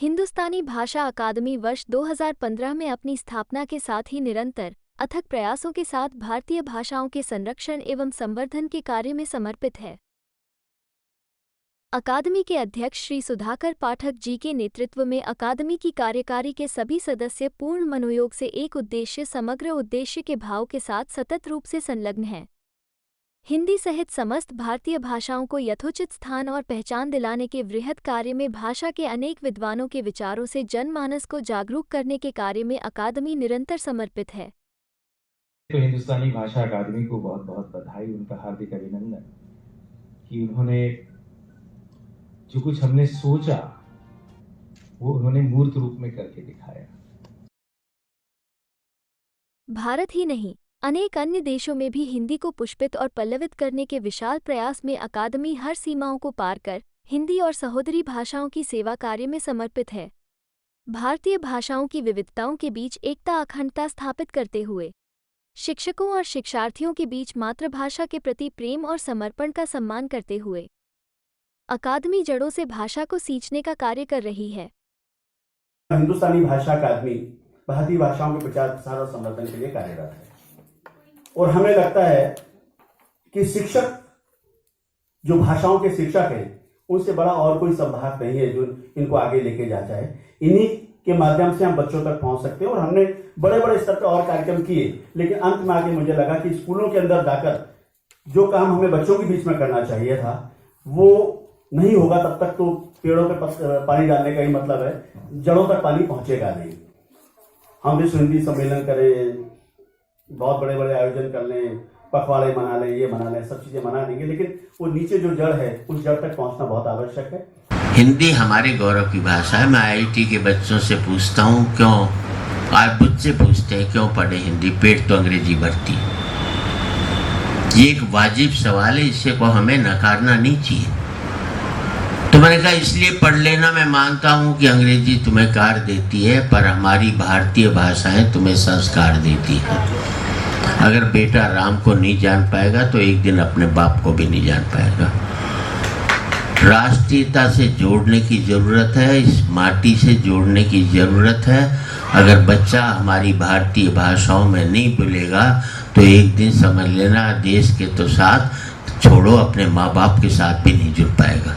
हिंदुस्तानी भाषा अकादमी वर्ष 2015 में अपनी स्थापना के साथ ही निरंतर अथक प्रयासों के साथ भारतीय भाषाओं के संरक्षण एवं संवर्धन के कार्य में समर्पित है। अकादमी के अध्यक्ष श्री सुधाकर पाठक जी के नेतृत्व में अकादमी की कार्यकारी के सभी सदस्य पूर्ण मनोयोग से एक उद्देश्य समग्र उद्देश्य के भाव के साथ सतत रूप से संलग्न हैं। हिंदी सहित समस्त भारतीय भाषाओं को यथोचित स्थान और पहचान दिलाने के वृहद कार्य में भाषा के अनेक विद्वानों के विचारों से जनमानस को जागरूक करने के कार्य में अकादमी निरंतर समर्पित है। तो हिंदुस्तानी भाषा अकादमी को बहुत बहुत बधाई, उनका हार्दिक अभिनंदन कि उन्होंने जो कुछ हमने सोचा वो उन्होंने मूर्त रूप में करके दिखाया। भारत ही नहीं, अनेक अन्य देशों में भी हिंदी को पुष्पित और पल्लवित करने के विशाल प्रयास में अकादमी हर सीमाओं को पार कर हिंदी और सहोदरी भाषाओं की सेवा कार्य में समर्पित है। भारतीय भाषाओं की विविधताओं के बीच एकता अखंडता स्थापित करते हुए शिक्षकों और शिक्षार्थियों के बीच मातृभाषा के प्रति प्रेम और समर्पण का सम्मान करते हुए अकादमी जड़ों से भाषा को सींचने का कार्य कर रही है। हिंदुस्तानी भाषा अकादमी भारतीय भाषाओं के प्रचार प्रसार और संवर्धन के लिए कार्यरत है और हमें लगता है कि शिक्षक जो भाषाओं के शिक्षक हैं उनसे बड़ा और कोई संभाग नहीं है जो इनको आगे लेके जा जाए। इन्हीं के माध्यम से हम बच्चों तक पहुंच सकते हैं और हमने बड़े बड़े स्तर पर और कार्यक्रम किए, लेकिन अंत में आके मुझे लगा कि स्कूलों के अंदर जाकर जो काम हमें बच्चों के बीच में करना चाहिए था वो नहीं होगा। तब तक तो पेड़ों पे पानी डालने का ही मतलब है, जड़ों तक पानी पहुंचेगा नहीं। हम विश्व हिंदी सम्मेलन करें, बहुत बड़े बड़े आयोजन कर लें, पखवाड़े मना लें, ये मना लें, सब चीजें मना देंगे, लेकिन वो नीचे जो जड़ है उस जड़ तक पहुंचना बहुत आवश्यक है। हिंदी हमारे गौरव की भाषा है। मैं आईआईटी के बच्चों से पूछता हूँ क्यों, आज मुझसे पूछते हैं क्यों पढ़े हिंदी, पेट तो अंग्रेजी भरती। ये एक वाजिब सवाल है, इसे को हमें नकारना नहीं चाहिए। तो मैंने कहा इसलिए पढ़ लेना, मैं मानता हूँ कि अंग्रेजी तुम्हें कार देती है पर हमारी भारतीय भाषाएं तुम्हें संस्कार देती है। अगर बेटा राम को नहीं जान पाएगा तो एक दिन अपने बाप को भी नहीं जान पाएगा। राष्ट्रीयता से जोड़ने की ज़रूरत है, इस माटी से जोड़ने की ज़रूरत है। अगर बच्चा हमारी भारतीय भाषाओं में नहीं बोलेगा तो एक दिन समझ लेना देश के तो साथ छोड़ो अपने माँ बाप के साथ भी नहीं जुड़ पाएगा।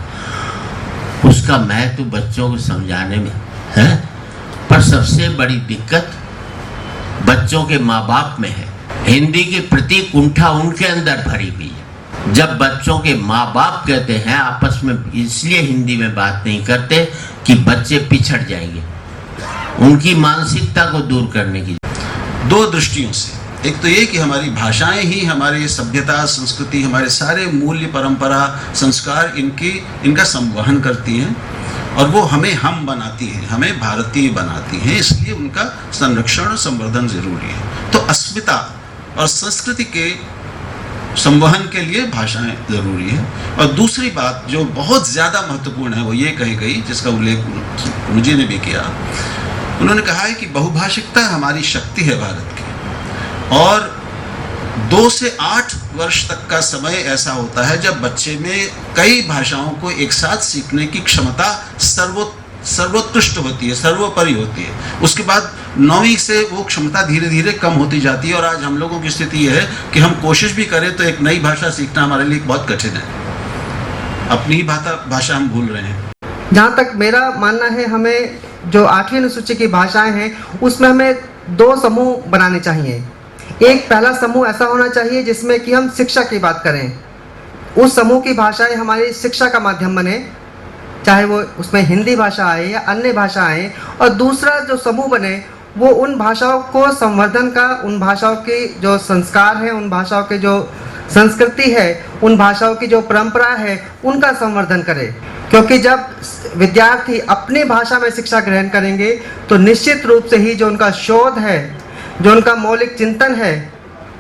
उसका महत्व बच्चों को समझाने में है, पर सबसे बड़ी दिक्कत बच्चों के माँ बाप में है। हिंदी के प्रति कुंठा उनके अंदर भरी हुई है। जब बच्चों के माँ बाप कहते हैं आपस में इसलिए हिंदी में बात नहीं करते कि बच्चे पिछड़ जाएंगे, उनकी मानसिकता को दूर करने की। दो दृष्टियों से, एक तो ये कि हमारी भाषाएं ही हमारी सभ्यता संस्कृति, हमारे सारे मूल्य परंपरा संस्कार इनका संवहन करती हैं और वो हमें हम बनाती हैं, हमें भारतीय बनाती हैं, इसलिए उनका संरक्षण और संवर्धन जरूरी है। तो अस्मिता और संस्कृति के संवहन के लिए भाषाएं जरूरी है। और दूसरी बात जो बहुत ज़्यादा महत्वपूर्ण है वो ये कही गई, जिसका उल्लेख मुझे ने भी किया। उन्होंने कहा है कि बहुभाषिकता हमारी शक्ति है भारत की, और 2 से 8 वर्ष तक का समय ऐसा होता है जब बच्चे में कई भाषाओं को एक साथ सीखने की क्षमता सर्वोत्कृष्ट होती है, सर्वोपरि होती है। उसके बाद 9वीं से वो क्षमता धीरे धीरे कम होती जाती है और आज हम लोगों की स्थिति यह है कि हम कोशिश भी करें तो एक नई भाषा सीखना हमारे लिए बहुत कठिन है। अपनी ही भाषा हम भूल रहे हैं। जहाँ तक मेरा मानना है, हमें जो 8वीं अनुसूची की भाषाएं हैं उसमें हमें 2 समूह बनाने चाहिए। एक पहला समूह ऐसा होना चाहिए जिसमें कि हम शिक्षा की बात करें। उस समूह की भाषाएं हमारी शिक्षा का माध्यम बने, चाहे वो उसमें हिंदी भाषा आए या अन्य भाषा आए। और दूसरा जो समूह बने वो उन भाषाओं को संवर्धन का, उन भाषाओं के जो संस्कार है, उन भाषाओं के जो संस्कृति है, उन भाषाओं की जो परंपरा है उनका संवर्धन करे। क्योंकि जब विद्यार्थी अपनी भाषा में शिक्षा ग्रहण करेंगे तो निश्चित रूप से ही जो उनका शोध है, जो उनका मौलिक चिंतन है,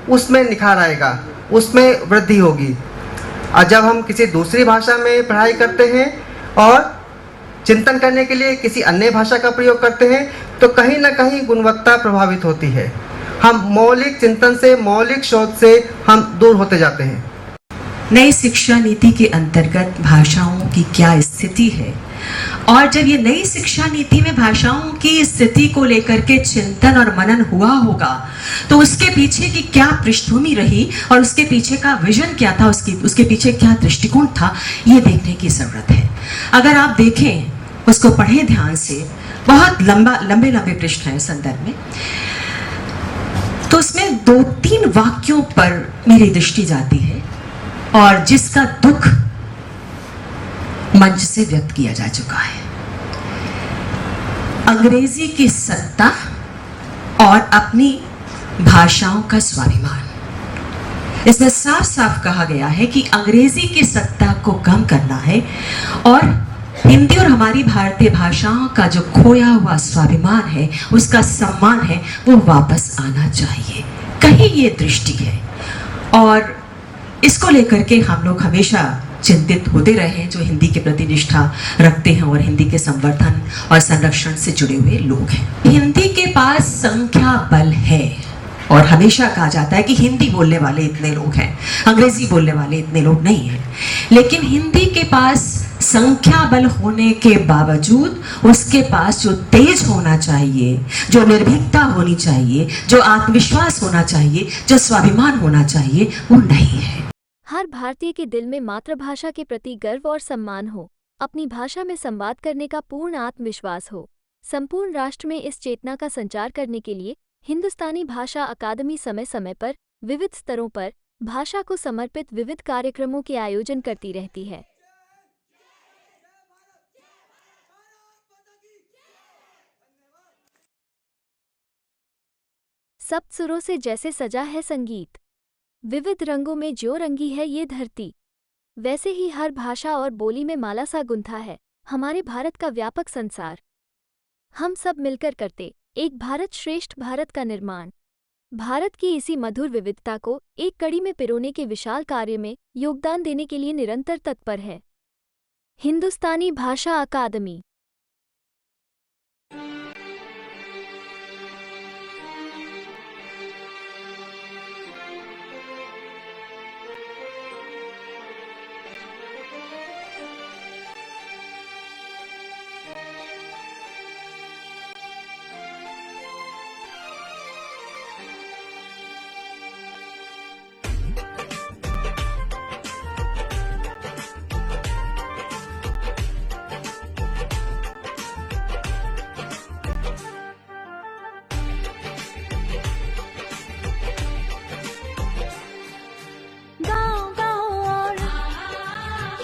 उसमें निखार आएगा, उसमें वृद्धि होगी। और जब हम किसी दूसरी भाषा में पढ़ाई करते हैं और चिंतन करने के लिए किसी अन्य भाषा का प्रयोग करते हैं तो कहीं ना कहीं गुणवत्ता प्रभावित होती है। हम मौलिक चिंतन से, मौलिक शोध से हम दूर होते जाते हैं। नई शिक्षा नीति के अंतर्गत भाषाओं की क्या स्थिति है, और जब ये नई शिक्षा नीति में भाषाओं की स्थिति को लेकर के चिंतन और मनन हुआ होगा, तो उसके पीछे की क्या पृष्ठभूमि रही और उसके पीछे का विजन क्या था, उसके पीछे क्या दृष्टिकोण था, ये देखने की जरूरत है। अगर आप देखें, उसको पढ़ें ध्यान से, बहुत लंबे पृष्ठ हैं संदर्भ में, तो उसमें 2-3 वाक्यों पर मेरी दृष्टि जाती है और जिसका दुख मंच से व्यक्त किया जा चुका है। अंग्रेजी की सत्ता और अपनी भाषाओं का स्वाभिमान। इसमें साफ साफ कहा गया है कि अंग्रेजी की सत्ता को कम करना है और हिंदी और हमारी भारतीय भाषाओं का जो खोया हुआ स्वाभिमान है, उसका सम्मान है, वो वापस आना चाहिए। कहीं ये दृष्टि है और इसको लेकर के हम लोग हमेशा चिंतित होते रहे, जो हिंदी के प्रति निष्ठा रखते हैं और हिंदी के संवर्धन और संरक्षण से जुड़े हुए लोग हैं। हिंदी के पास संख्या बल है और हमेशा कहा जाता है कि हिंदी बोलने वाले इतने लोग हैं, अंग्रेजी बोलने वाले इतने लोग नहीं हैं, लेकिन हिंदी के पास संख्या बल होने के बावजूद उसके पास जो तेज होना चाहिए, जो निर्भीकता होनी चाहिए, जो आत्मविश्वास होना चाहिए, जो स्वाभिमान होना चाहिए, वो नहीं है। हर भारतीय के दिल में मातृभाषा के प्रति गर्व और सम्मान हो, अपनी भाषा में संवाद करने का पूर्ण आत्मविश्वास हो। संपूर्ण राष्ट्र में इस चेतना का संचार करने के लिए हिंदुस्तानी भाषा अकादमी समय समय पर विविध स्तरों पर भाषा को समर्पित विविध कार्यक्रमों के आयोजन करती रहती है। सप्त सुरों से जैसे सजा है संगीत, विविध रंगों में जो रंगी है ये धरती, वैसे ही हर भाषा और बोली में माला सा गुंथा है हमारे भारत का व्यापक संसार। हम सब मिलकर करते एक भारत श्रेष्ठ भारत का निर्माण। भारत की इसी मधुर विविधता को एक कड़ी में पिरोने के विशाल कार्य में योगदान देने के लिए निरंतर तत्पर है हिंदुस्तानी भाषा अकादमी।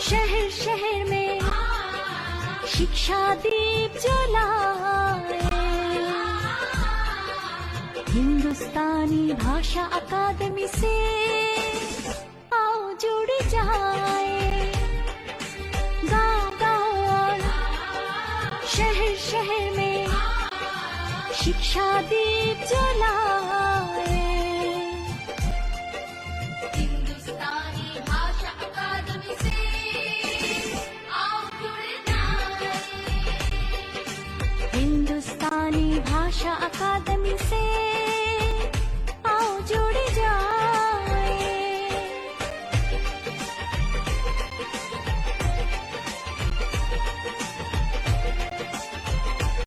शहर शहर में शिक्षा दीप जलाए, हिंदुस्तानी भाषा अकादमी से आओ जुड़ जाए। गाँव गाँव और शहर शहर में शिक्षा दीप जलाए, हिंदुस्तानी भाषा अकादमी से हिंदुस्तानी भाषा अकादमी से